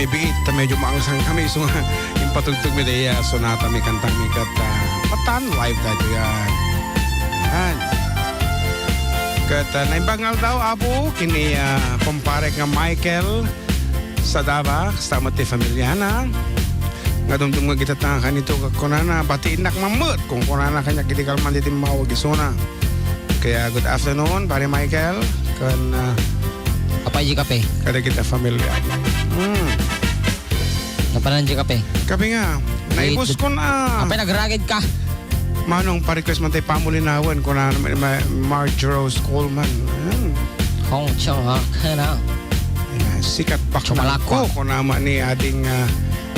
may biit, medyo maangasang kami. So, yung patugtog mi daya, sonata mi kanta mi kat patan live dito yan. Yan. Kat naimbangal daw, abo, kini kumpare nga Michael sa Dava, kasama ti Familiana. Nga dumdum nga kita tanga kanito kunana, batiin nak mamut kung kunana kanya kitikal man dito mawag isuna. Kaya good afternoon, pare Michael. Kan Kapay di kape. kada kita familia. Napanan di kape. Kapi nga, naibos ko na. Kapay nagragid ka. Manong pa-request man tayo pamulinawan ko na Marge Rose Coleman. Hong chong ha. Kana. Sikat Chumalakwa. bakla ko naman ni ating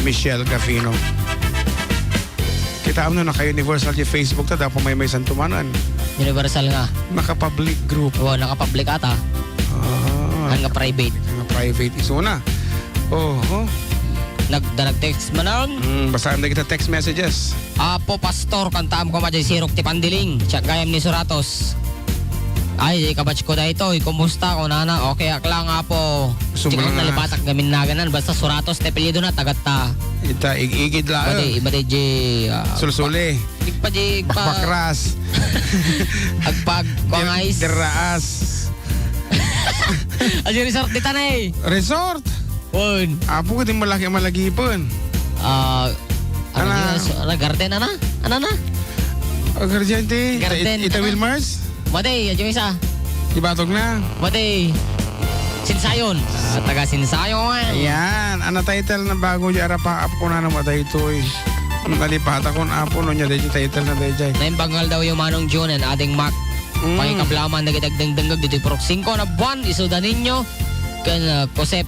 Michelle Gavino. Kita na naka-universal di Facebook ta dapat may santumanan. Universal nga. Naka-public group. Oo, naka-public ata. Ang nga private. Nga private iso na. Oh. Nag-text man nun. Basahan na kita text messages. Apo pastor, kantaam ko madya sirok ti Pandiling. Siya gayam ni Suratos. Ay, di kabatch ko na ito. Kumusta ko nana? Okay, aklang apo. Siguro Sumanga. nalipatak gamin na ganan. Basta Suratos, tepilido na, tagatta. Ita, igid la. Iba di di... Sulsuli. Iba di... Bakbakras. Agpag, kongais. Diraas. Ayo resort di tanay. Resort. Pun. Apo ka din malaki pun. Garden ana? Ano na? Gardiente. Garden. Ita Wilmars. Maday, ayo isa. Ibatog na. Maday. Sinsayon. Taga Sinsayon. Ayan. Ano title na bago di arapa ko na naman tayo ito eh. Nalipata ko na apo no niya dahil title na dahil. Naimbangal daw yung Manong June and ating Mac. Pangikablaman nagidagdang-danggag dito porok 5 na buwan. Isuda ninyo. Kan Kosep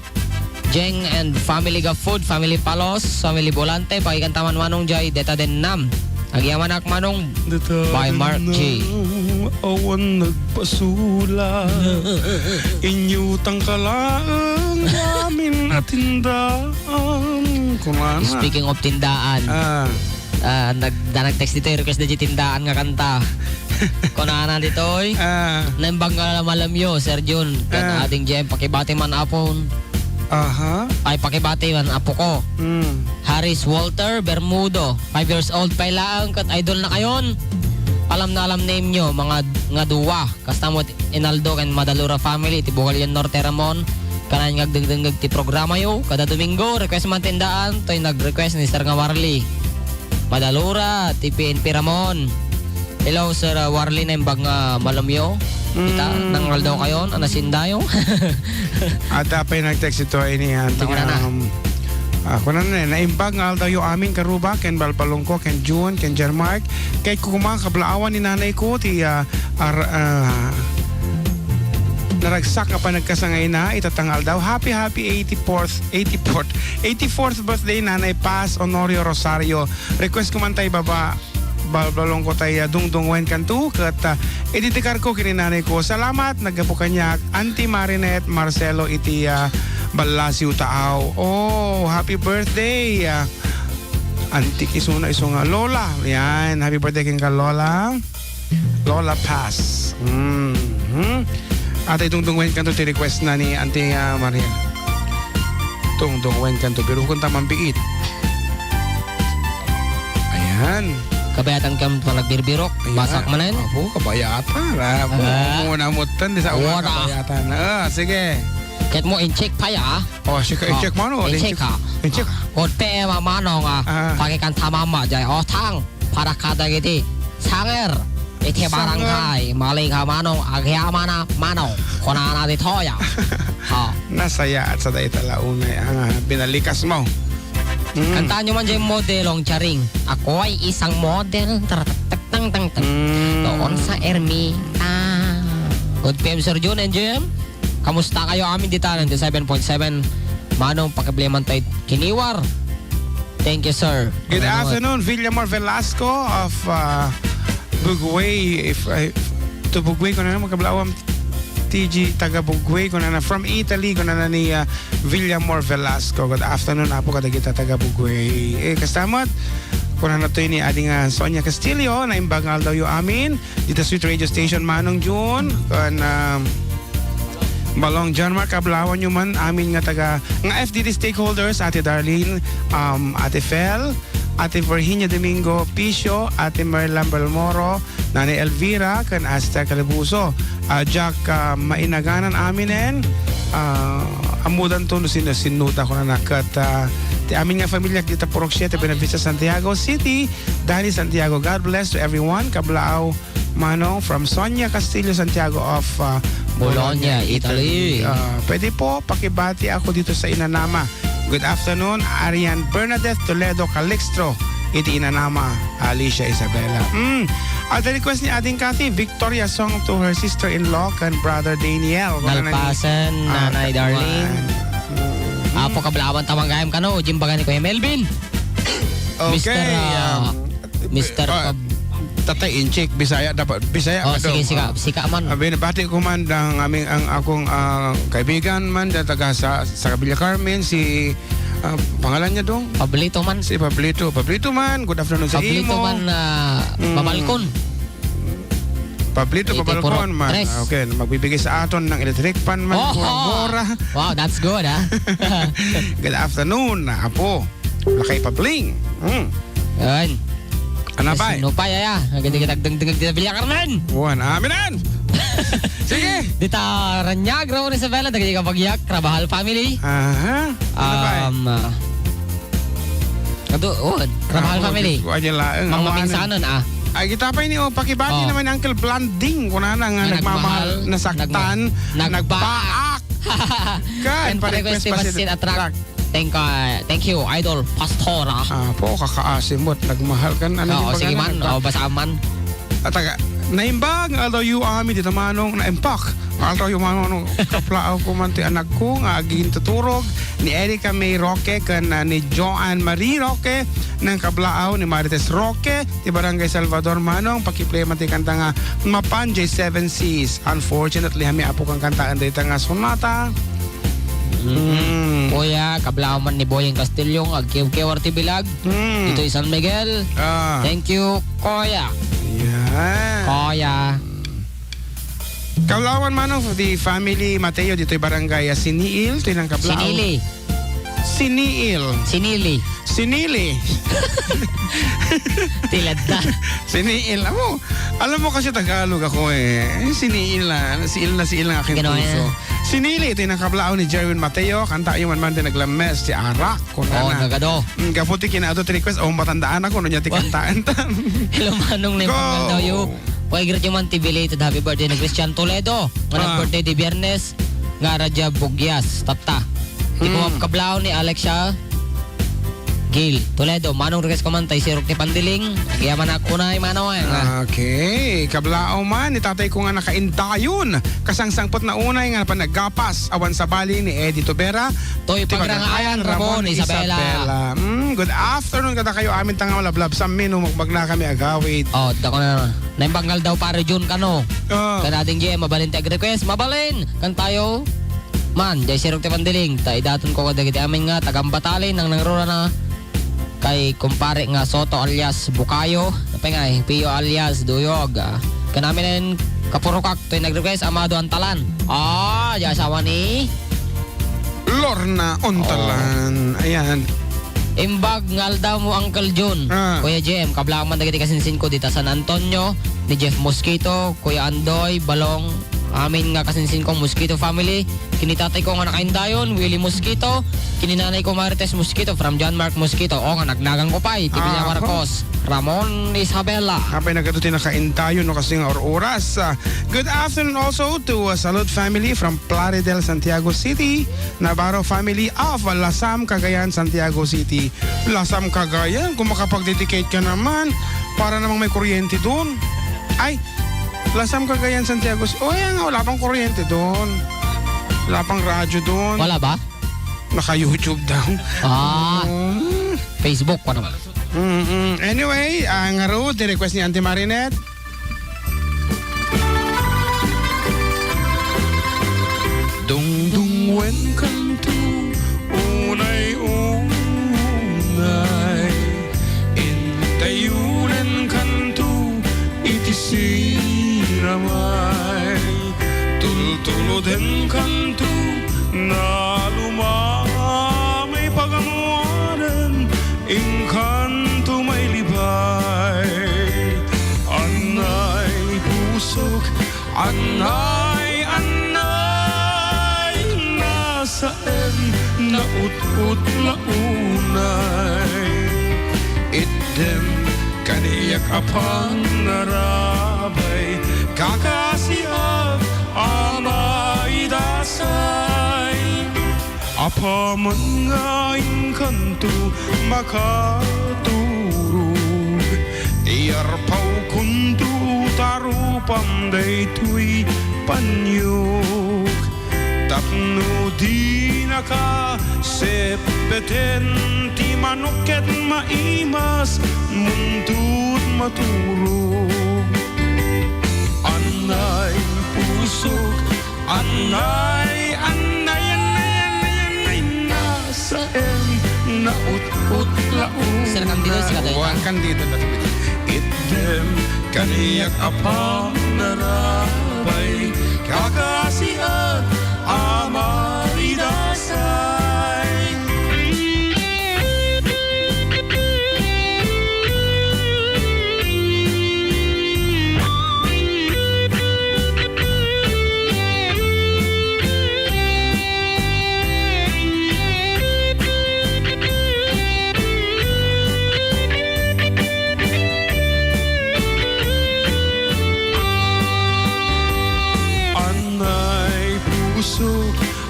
Jeng and Family Ga Food, Family Palos, Family Volante, pakikantaman Manong Jai, deta den nam. Agyaman ak Manong by Mark G. Awan nagpasula inyo tangkalaan amin tindaan. Kumana. Speaking of tindaan, nag-text dito, request na tindaan nga kanta. Kunana dito oy. Naimbang ka malamyo, Sir Jun. Kan ating Jem, pakibati man apon. Ay, pakibati man apo ko. Harris Walter Bermudo, 5 years old pa lang, kat idol na kayon. Alam na alam name nyo, mga nga duwa. Kasta mo Inaldo and Madalura family, tibukal yan Norte Ramon. Kanan ngagdagdagdag ti programa yo. Kada Domingo, request man tindaan. To'y nag-request ni Sir nga Warli. Madalura, ti PNP Ramon. Hello Sir Warli na imbag nga malamyo. Kita, nangal daw kayon, anasindayo. At apay nag-text ito ay ni ako na naimbag nga daw yung aming karuba, ken Balpalongko, ken June, ken Jermark, kay kumang kablaawan ni nanay ko, ti naragsak nga pa nagkasangay na, itatangal daw, happy 84th birthday nanay Paz Honorio Rosario. Request ko man tayo balbalong ko tayo dungdung wen kantu kat editikar ko kininanay ko. Salamat nagapo kanyak Auntie Marinette Marcelo iti Balasiw Taaw. Oh, happy birthday Auntie isuna nga Lola. Yan, happy birthday king ka Lola Paz. At dungdung wen kantu ti request na ni Auntie Maria. Dungdung wen kantu pero kung tamang biit. Ayan. Kabayatan kam pa nagbirbirok, basak manen. Ako, kabayatan. Muna mutan di sa uwa kabayatan. Sige. Ket mo in-check pa ya. I-check mo no. In-check ka. In-check. Kote mamano nga. Pakikan tamama jay otang para kada giti. Sanger. Iti barangay. Maling ka manong agyamana manong. Kunana di toya. Nasaya at sa dahi talaunay ang binalikas mo. Kantaan nyo man dyan yung modelong charing. Ako ay isang model. Doon sa Ermita. Good PM Sir Jun and Jim. Kamusta kayo amin dito? 97.7 Manong pakibleman tayo kiniwar. Thank you sir. Good afternoon, Villamor Velasco of Bugway. To Bugway ko na magkablawam TG taga Bugway ko na from Italy ko na ni Villamor Velasco. Good afternoon apo kada kita taga Bugway. Kastamat ko na to ni ading Sonia Castillo na imbangal daw yung amin dito Sweet Radio Station Manong June kan Balong John Mark Ablawan nyo man amin nga taga nga FDD stakeholders, Ate Darlene, Ate Fel, Ate Virginia Domingo Pisio, Ate Merlan Balmoro, Nanay Elvira, kan Asta Calabuso, Jack mainaganan aminen, amudan to no sinuta ko na nakat ti amin nga familia kita Purok 7 Beneficia Santiago City, Danny Santiago, God bless to everyone. Kablao Manong from Sonia Castillo Santiago of Bologna, Italy. Pwede po pakibati ako dito sa Inanama. Good afternoon, Arian Bernadette Toledo Calixtro, iti Inanama, Alicia Isabella. At the request ni ating Kathy, Victoria song to her sister-in-law kan brother Daniel. Nalpasan, Nanay Darlene. Apo kablawan tamang gayam kano, jimbagan ni Kuya Melvin. Okay. Mr. Tatay Inchik, Bisaya dapat Bisaya Oh, sige, sika man. Binabati ko man ang akong kaibigan man taga sa Kabila Carmen, si pangalan niya dong? Pablito man. Si Pablito man, good afternoon sa Pablito imo. man Babalkon. Pablito Babalkon man. Okay, magbibigay sa aton ng electric pan man. Mura. Wow, that's good, ha? Good afternoon, apo. Lakay Pabling. Yan. Ano ba? No pa ya. Ganda kita dagdag dita bilya karnan. Buwan, aminan. Sige. Dita Ranyag raw ni Isabela dagdag ka pagyak Krabahal family. Aha. Ano ba? Krabahal family. Wajah laeng. Mga minsanon Ay, kita pa ini pakibati naman Uncle Blanding kuna na nga nagmamahal, nasaktan, nagbaak. Kan pa-request pa si attract. Thank you, Idol Pastora. Po, kakaasim mo't nagmahal kan. Sige man, basa man. At naimbag, although you ami dito manong naimpak. Although you manong kaplaaw ko man ti anak ko, nga aging tuturog, ni Erika May Roque, kan ni Joanne Marie Roque, ng kablaaw ni Marites Roque, ti Barangay Salvador manong, pakiplay man ti kanta nga Mapan J7 Seas. Unfortunately, hami apo kang kantaan dito nga sonata. Kuya, kablao man ni Boyeng Castillo, agkiw-kiw arti bilag. Ito San Miguel. Thank you, Kuya. Yeah. Kuya. Kablawan man of the family Mateo dito barangay Siniil, ito yung kablao. Sinili. Tilad na. Siniil. Alam mo kasi Tagalog ako Siniil na. Siil na aking puso. Sinili, ito yung kablao ni Jerwin Mateo. Kanta yung man din naglames si Arak. Nagado. Kaputi kinaadot request. Matandaan ako. Niya ti kantaan. Hello, manong na yung daw yung great yung man belated happy birthday ni Christian Toledo. Nga birthday di Biyernes. Nga Radya Bugyas. Tata. Ikaw kablao ni Alexia Gil Toledo. Manong request ko man tayo si Roque Pandiling. Nagyaman ako na manong. Okay. Kablao man. Itatay ko nga nakaintayon. Kasangsangpot na unay nga panaggapas. Awan sa bali ni Eddie Tobera. Toy Pagrangayan Ramon Isabela. Good afternoon kada kayo amin tanga lablab sa menu magbagna kami agawid. Dako na. Naimbangal daw para June kano. Kanating GM mabalin tag request. Mabalin. Kan tayo. Man, jay si Roque Pandiling. Tay daton ko kada kiti amin nga tagambatalin nang nangrura na kay kumpare nga Soto alias Bukayo, napengay Pio alias Duyog. Kanamin kapurukak to'y nag-request Amado Antalan. Asawa ni Lorna Ontalan. Ayan. Imbag ngal daw mo Uncle June. Kuya JM, kablang man dagiti kasinsin ko dito San Antonio, ni Jeff Mosquito, Kuya Andoy, Balong, amin nga kasinsin kong Mosquito family. Kinitatay ko nga nakaindayon, Willie Mosquito. Kininanay ko Marites Mosquito from John Mark Mosquito. Nga nagnagang ko pa Tibilia Marcos, Ramon Isabela. Kapay nagkatutin nakaintayon no kasi nga oras. Good afternoon also to Salud family from Plaridel, Santiago City. Navarro family of Lasam, Cagayan, Santiago City. Lasam, Cagayan, kung makapag-dedicate ka naman para namang may kuryente doon. Ay, Lasam, Cagayan, Santiago. Wala pang kuryente doon. Wala pang radyo doon. Wala ba? Naka-YouTube daw. Facebook pa naman. Anyway, ang road, request ni Auntie Marinette. Dung wen kantu unay intayunan kantu iti siramay tultuluden kantu naut-ut launay item kaniyak apang narabay kakasiag amay dasay apa man ngayon kanto makaturog iyarpaw kunto tarupam daytoy panyog tapno di naka sepeten ti manuket maimas mundut maturog anay pusok anay nasa naut-ut laun Silakan dito, silakan dito. Huwag dito na tumito item kaniyak apang narabay kakasiat amay dasay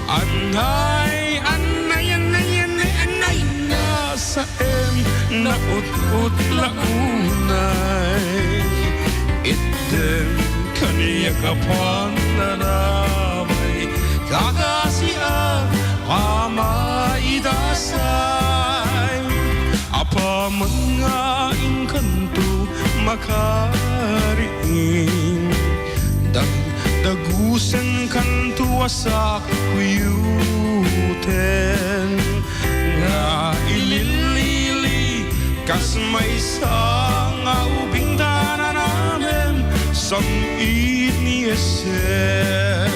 Anay nasa naut-ut launay item kaniyak apang narabay kakasiag amay dasay apa mga inkanto makariin dagusan kanto wasak kuyuten nga ililili kas may nga ubing dana namin sang ni Esen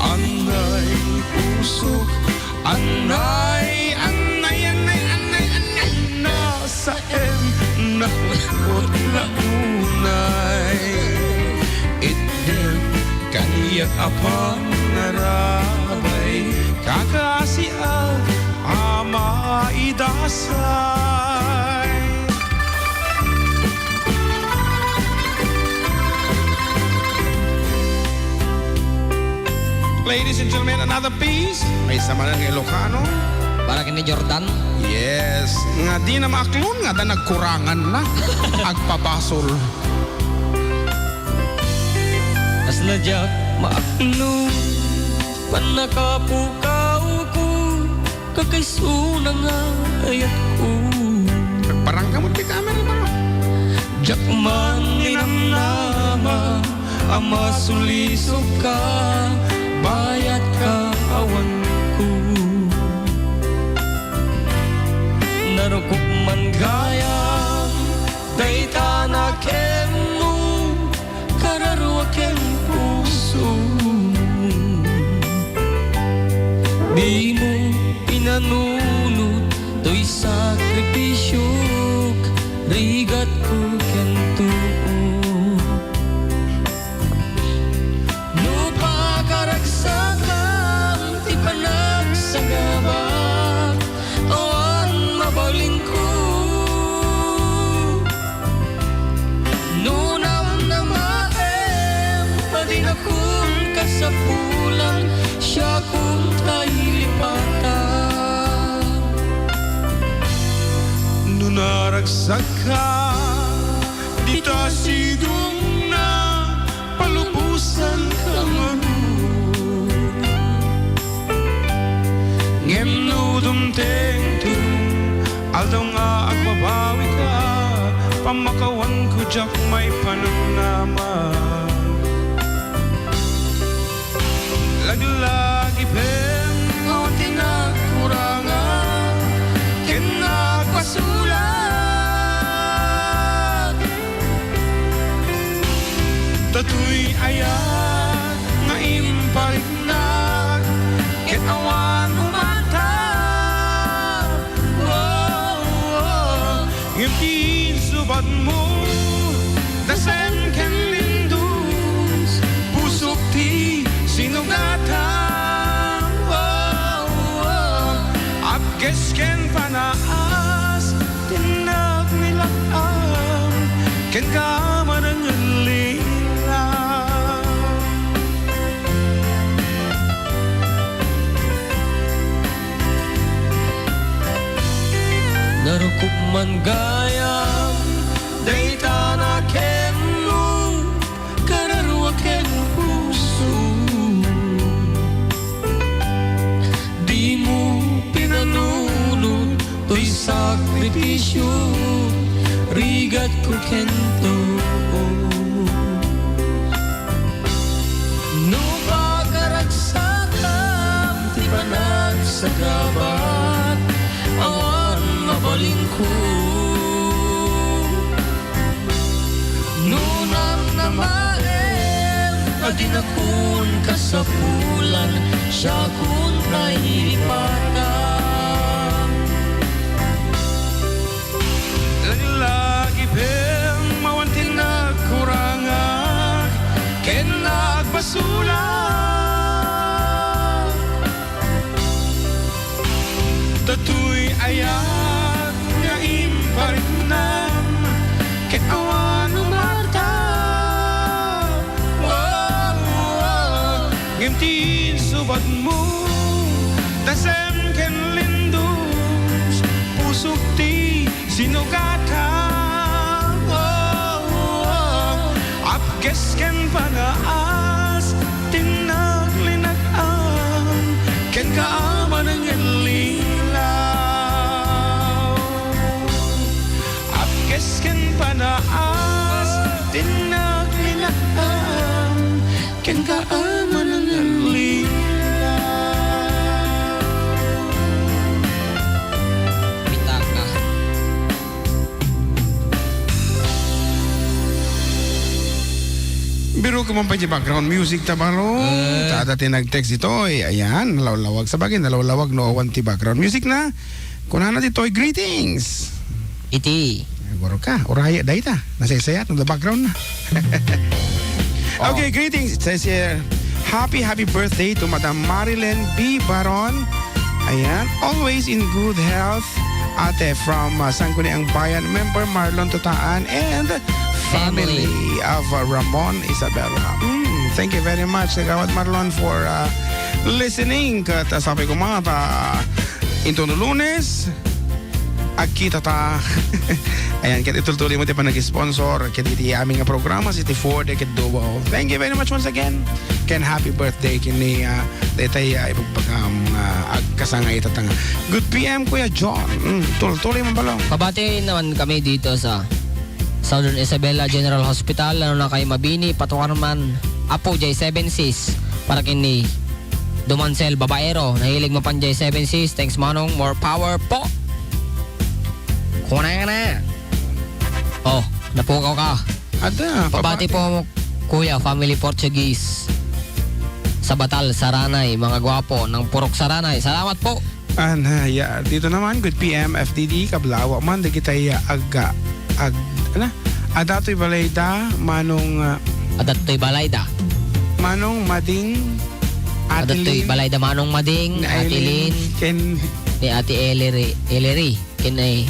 anay pusok anay nasa naut-ut launay item kaniyak apang narabay kakasiag amay dasay Ladies and gentlemen, another piece may sama ng Ilocano Para kini Jordan. yes nga di na maaklon nga da nagkurangan na agpabasol As najak maakno Panakapukaw ko Kakaisuna nga ayat ko parang kamot di camera ba Jakman ninamnama Ama sulisok ka Bayat ka awan ko Narukok man gayam Dayta na kemo Kararwa kem puso Di mo pinanunod Do'y sakripisyo Rigat ko kento No pakaragsakan Ti panagsagaba Awan mabalin ko No namnamaem Padin akong kasapulan Siya kung tailipatan Nunaragsak ka dito sidong na palubusan ka marun ngem nudumteng tu aldaw nga agbabawi ka pamakawan ko jak may pananaman lagi-lagi pem o tinakurangan kinagpasulat tatu'y ayat nga imparignak ket awan umata ngem subad mo dasen ken lindus pusok ti sinugatan ken ka manangalila. Narukop man gayam, dayta na kenno, kararwa ken puso. Di mo pinanunod, to'y sakripisyo, rigat ko kento. No pagkaragsakam, di ba nagsagabat, awan mabalingkod. Nunar na maem, adinakun kasapulan, siya kun nahipatan. Lagi pem mawantin na kurangan, ken nagpasulat. Tatoy ayat nga imparinam, ken awan umarta. Ngimtin subad mo, dasem ken lindus, pusok ti sinugatan. Apkes ken panaas, tinaglinag-am, ken kaaman ang lilaw. Apkes ken panaas, tinaglinag-am, ken kaaman ang lilaw. Bita ka. Biro ka man pa dyan background music tabaro. Tada tinag-text ito. Ayan, nalawlawag sa bagay. Nalawlawag no awan ti background music na. Kunahan na dito, greetings. Iti. Goro ka, oraya dahi ta. Nasayasayat no the background na. Okay, greetings. It says here, happy birthday to Madam Marilyn B. Baron. Ayan, always in good health. Ate from Sangguniang Bayan, member Marlon Tutaan and family of Ramon Isabella. Thank you very much, Kagawad Marlon, for listening. Kat sabi ko mga into no Lunes, agkita ta. Ayan, kat itultuloy mo ti pa nag-sponsor, kat iti aming programa, iti Ford, kat Duo. Thank you very much once again. Ken happy birthday kini detay ipagpagam agkasangay tatanga. Good PM Kuya John. Tuloy man balong. Pabati naman kami dito sa Southern Isabela General Hospital, lalo na kay Mabini, Patukan man, Apo Jay 7-6, para kini Dumansel Babaero, nahilig mo pan Jay 7-6, thanks manong, more power po. Kuna na. Oh, napukaw ka. Ada, Pabati po Kuya, family Portuguese. Sa Batal, Saranay, mga gwapo ng Purok Saranay. Salamat po. Yeah, dito naman, good PM, FDD, Kablawa man, dagitay adato'y balayda, manong Adato'y balayda. manong mading Adato'y balayda manong mading, Ate Lynn, ken ni Ate Ellery, kinay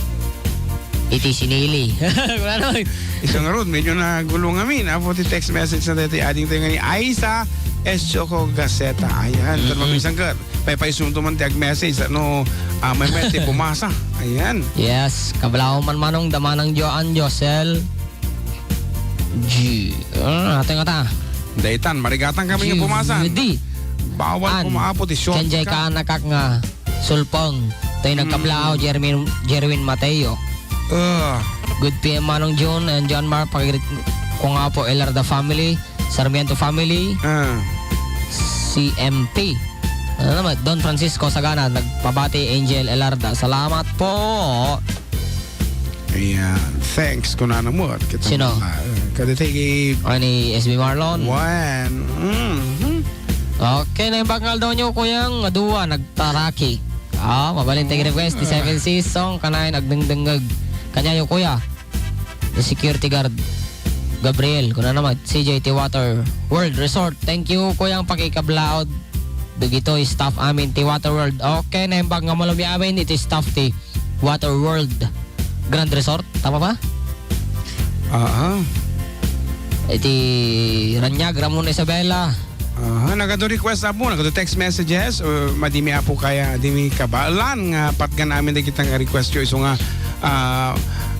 iti sinili. Wala naman. isang road, medyo nagulong amin. Apo ti text message na dito, adding tayo nga ni Aisa S. Choco Gaceta. Ayan, tanong isang kat. Paisunto man tiyag message, may mete pumasa. Ayan. Yes, kabalaw man manong damanang Joan Josel. Ating ata. Daytan, marigatan kami nga pumasa. Di. Bawal pumaapot ti short Kanjay ka nakak nga sulpong. Tayo nagkablao, Jerwin Mateo. Good PM manong John and John Mark, pakigirit ko nga po Elarda family, Sarmiento family, CMP. Ano naman, Don Francisco Sagana, nagpabati Angel Elarda. Salamat po. Ayan, thanks ko na mo. Sino? Kaditay ni SB Marlon. One. Okay, na yung bangal daw nyo, kuyang aduwa, nagtaraki. Mabalin tayo request, di 7 season, kanay, nagdengdengag. Kanya yung kuya, the security guard, Gabriel, kuna naman, CJT Water World Resort. Thank you, kuyang pakikablaod. Dugito, staff amin, ti Water World. Okay, na yung bangal mo lumya amin, iti staff ti Water World Grand Resort. Tama ba? Iti Ranyag, Ramon Isabela. Nagado request apo, nagado text messages, madimi apo kaya dimi kabalan nga patgan namin na kitang request yo iso nga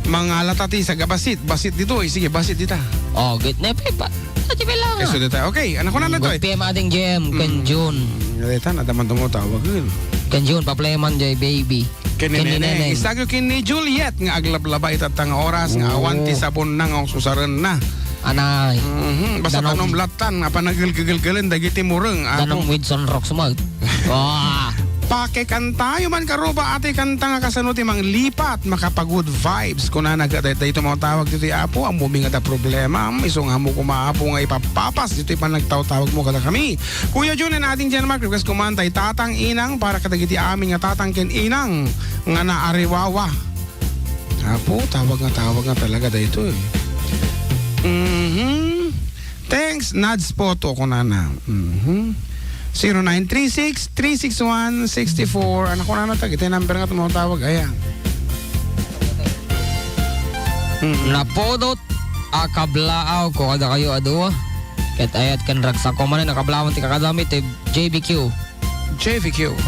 mga latati sa basit dito, sige basit dita. Oh, good na pa. Ati lang. Okay, so dita. Okay, anak ko na to. Good PM ating GM, Ken June. Dita na daman mo tawag. Ken June pa-playman joy baby. Kineneng. Isagyo kini Juliet nga aglablaba itatang oras nga awanti sabon nang ang susaran na. Anay. Basta tanom latan apa nagil-gil-gilin dagiti mureng. Danong Wilson Rocks mag. Wah. Pakikanta yung man karuba ati kanta nga kasanuti mang lipat makapag-good vibes kung na dito mga tawag dito apo ang mumi nga da problema isong hamo kumaapo nga ipapapas dito pa nagtaw-tawag mo kada kami Kuya Jun na ating dyan request kumantay tatang inang para kadagiti amin nga tatang ken inang nga naariwawa apo tawag nga talaga dito Thanks Nads Poto ko na 0936-361-64 anak ko na natag ito yung number nga tumawag ayan Napodot akablaaw ko kada kayo adua ket ayat kan ragsa ko man nakablaawan ti kakadamit JBQ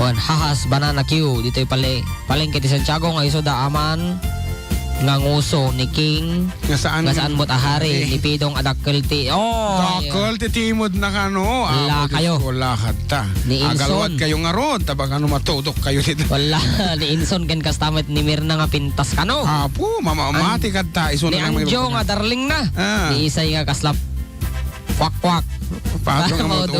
on hahas banana Q dito palengke ti Santiago nga iso da aman nga nguso ni King nga saan mo't ahari ni Pidong Adakelti Dakelti timod na kano wala kayo lakad ta agalwad kayo nga rod tabang ano matudok kayo dito wala ni Inson ken kastamit ni Mirna nga pintas kano apo mamamati kad ta iso ni Anjo nga darling na ni Isay nga kaslap kwak pato nga mo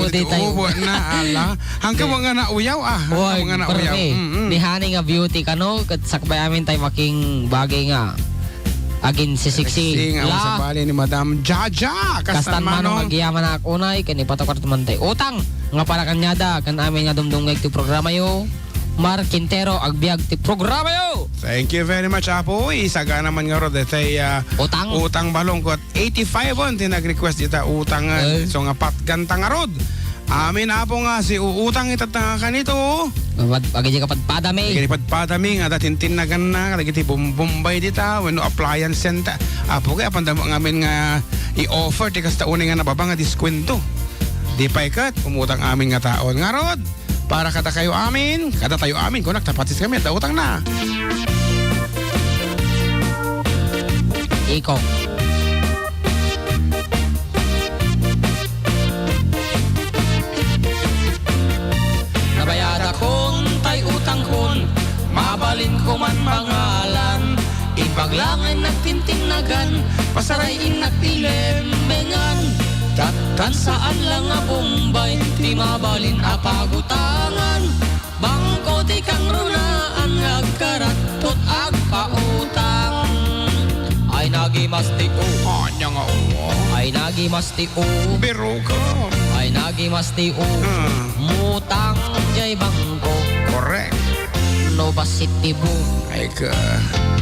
ubo na ala hanggang mga nauyaw mga nauyaw ni Hani nga beauty kano kat sakbay amin tay making bagay nga agin si siksi la sa bali ni Madam Jaja kastan manong agyaman ako unay kani patokar man tay utang nga para kanyada kan amin nga dumdungay ti programa yo Mar Quintero agbiag ti programa yo. Thank you very much apo. Isaga naman nga ro detay utang balong ko 85 on tinag-request ita utang so nga patganta nga rod. Amin apo nga si uutang itatanga kanito. Pagi ka padpadami. Pagi padpadami nga datintin na ganna dagiti Bombay dita wenno appliance center. Apo kay pandamo ngamin nga i-offer ti kasta uni nga nababa nga diskwento. Di pa ikat umutang amin nga taon nga rod. Para kada tayo amin kung nagtapatis kami at utang na. Ikaw. Nabayad akong tay utang kun, mabalin ko man pangalan. Ipaglangin nagtintinnagan, pasarayin nagtilembengan. Tan saan lang nga Bombay, di mabalin apagutangan. Bangko di kang runaan, agkaratot agpautang. Ay nagimasti o, ay nagimasti o, biro ka. Ay nagimasti o, mutang jay bangko. Correct. Nova City bu, ay ka.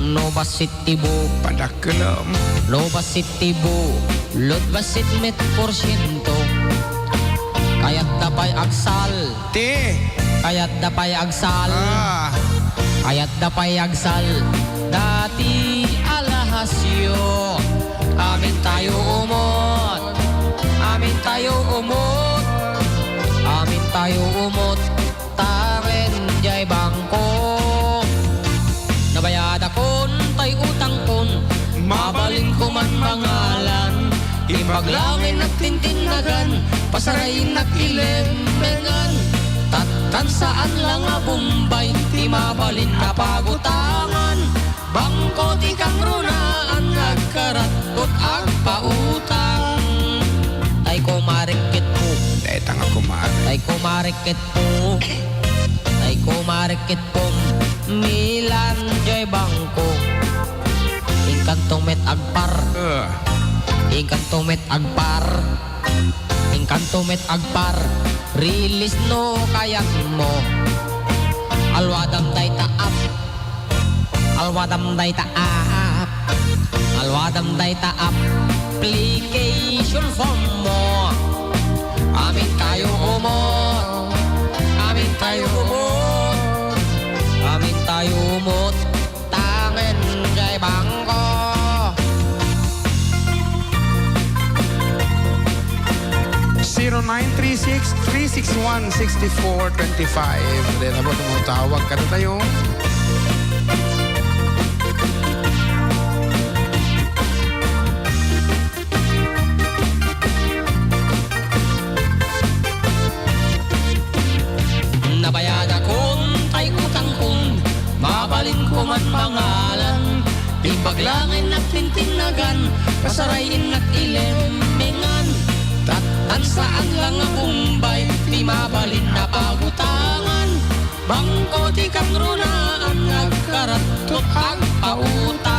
Nova City bu, padakalam. Nova City bu, lot basit met porsyento. Kayat dapay agsal. Kayat dapay agsal. Kayat dapay agsal. Dati alahasyo. Amin tayo umot. Amin tayo umot. Amin tayo umot. Taren jay bangko. Nabayad akon tay utang kun. Mabalin ko man pangalan. Ipaglangin nagtintinnagan, pasarayin nagtilembengan. Tan saan lang nga Bombay, di mabalin apagutangan. Bangko di kang runaan, nagkaratot agpautang. Tay kumarikit po, tanga kumari. Tay kumarikit po, tay kumarikit po. Milan joy bangko, ingkantong met agpar. Ingkantong met agpar. Ingkantong met agpar. Release no kayak mo. Alwadam day taap. Alwadam day taap. Alwadam day taap. Application form mo. Amin tayo umot. Amin tayo umot. Amin tayo umot. Tangen jay bangko. 0963-61-6425. Then abot mo tawag ka na tayo. Nabayad akong tay utang kong mabalin ko man pangalan. Ibaglangin at tintinagan, pasarayin at ilemingan. Tatan saan lang ang bumbay, di mabalin na pagutangan. Bangko di kang runaan, nagkaratot ang pauta.